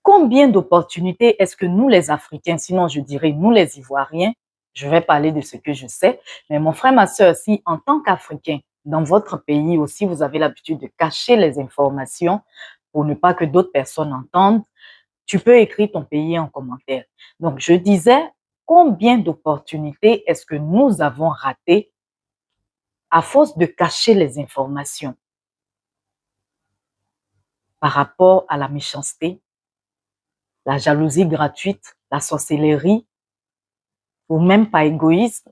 Combien d'opportunités est-ce que nous, les Africains, sinon je dirais nous, les Ivoiriens, je vais parler de ce que je sais, mais mon frère, ma soeur, si en tant qu'Africain, dans votre pays aussi, vous avez l'habitude de cacher les informations pour ne pas que d'autres personnes entendent, tu peux écrire ton pays en commentaire. Donc, je disais, combien d'opportunités est-ce que nous avons ratées à force de cacher les informations par rapport à la méchanceté, la jalousie gratuite, la sorcellerie, ou même par égoïsme.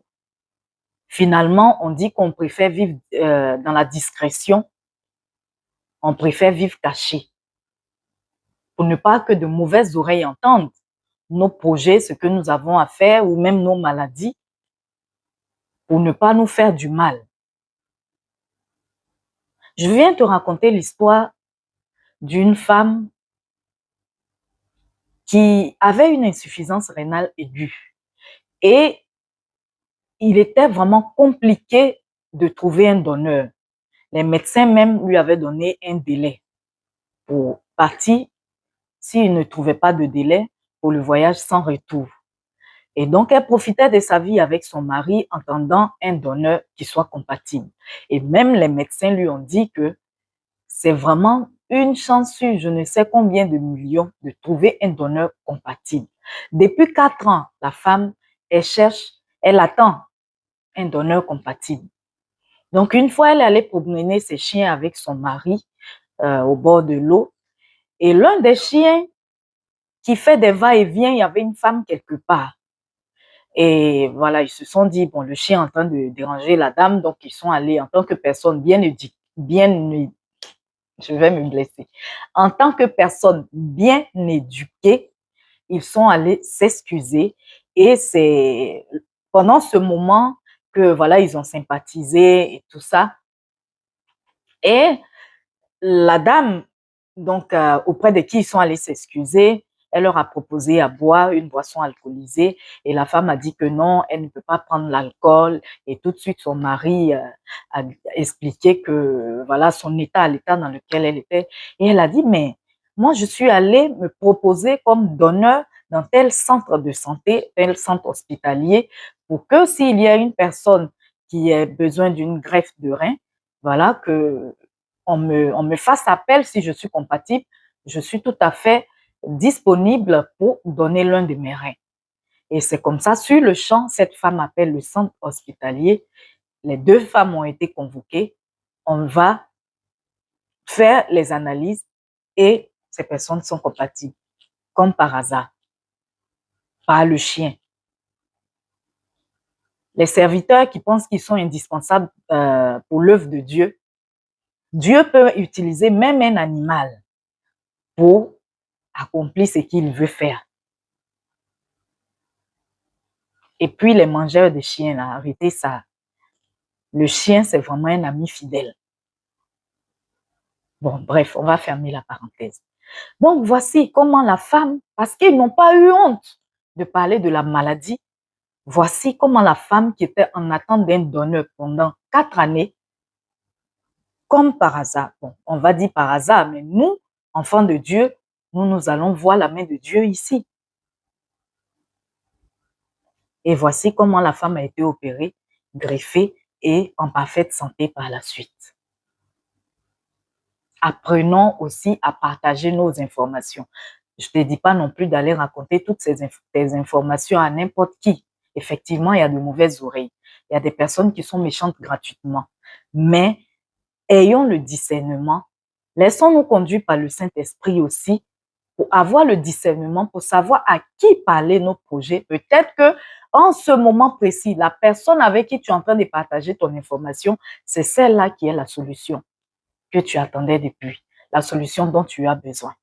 Finalement, on dit qu'on préfère vivre dans la discrétion, on préfère vivre caché, pour ne pas que de mauvaises oreilles entendent nos projets, ce que nous avons à faire, ou même nos maladies, pour ne pas nous faire du mal. Je viens te raconter l'histoire d'une femme qui avait une insuffisance rénale aiguë. Et il était vraiment compliqué de trouver un donneur. Les médecins même lui avaient donné un délai pour partir s'il ne trouvait pas de délai pour le voyage sans retour. Et donc, elle profitait de sa vie avec son mari en attendant un donneur qui soit compatible. Et même les médecins lui ont dit que c'est vraiment une chance sur je ne sais combien de millions de trouver un donneur compatible. Depuis 4 ans, la femme, elle attend un donneur compatible. Donc, une fois, elle allait promener ses chiens avec son mari au bord de l'eau. Et l'un des chiens qui fait des va-et-vient, il y avait une femme quelque part. Et voilà, ils se sont dit, bon, le chien est en train de déranger la dame, donc ils sont allés en tant que personne je vais me blesser. En tant que personne bien éduquée, ils sont allés s'excuser et c'est pendant ce moment que voilà, ils ont sympathisé et tout ça. Et la dame, donc auprès de qui ils sont allés s'excuser, elle leur a proposé à boire une boisson alcoolisée et la femme a dit que non, elle ne peut pas prendre l'alcool et tout de suite son mari a expliqué que voilà son état, l'état dans lequel elle était et elle a dit mais moi je suis allée me proposer comme donneur dans tel centre de santé, tel centre hospitalier pour que s'il y a une personne qui a besoin d'une greffe de rein, voilà que on me fasse appel si je suis compatible, je suis tout à fait disponible pour donner l'un de mes reins. Et c'est comme ça, sur le champ, cette femme appelle le centre hospitalier. Les 2 femmes ont été convoquées. On va faire les analyses et ces personnes sont compatibles, comme par hasard, par le chien. Les serviteurs qui pensent qu'ils sont indispensables pour l'œuvre de Dieu, Dieu peut utiliser même un animal pour accomplir ce qu'il veut faire. Et puis les mangeurs de chiens, là, arrêtez ça. Le chien, c'est vraiment un ami fidèle. Bon, bref, on va fermer la parenthèse. Donc, voici comment la femme, parce qu'ils n'ont pas eu honte de parler de la maladie, voici comment la femme qui était en attente d'un donneur pendant 4 années, comme par hasard, bon, on va dire par hasard, mais nous, enfants de Dieu, nous allons voir la main de Dieu ici. Et voici comment la femme a été opérée, greffée et en parfaite santé par la suite. Apprenons aussi à partager nos informations. Je ne te dis pas non plus d'aller raconter toutes ces informations à n'importe qui. Effectivement, il y a de mauvaises oreilles. Il y a des personnes qui sont méchantes gratuitement. Mais ayons le discernement. Laissons-nous conduire par le Saint-Esprit aussi pour avoir le discernement, pour savoir à qui parler nos projets. Peut-être que en ce moment précis, la personne avec qui tu es en train de partager ton information, c'est celle-là qui est la solution que tu attendais depuis, la solution dont tu as besoin.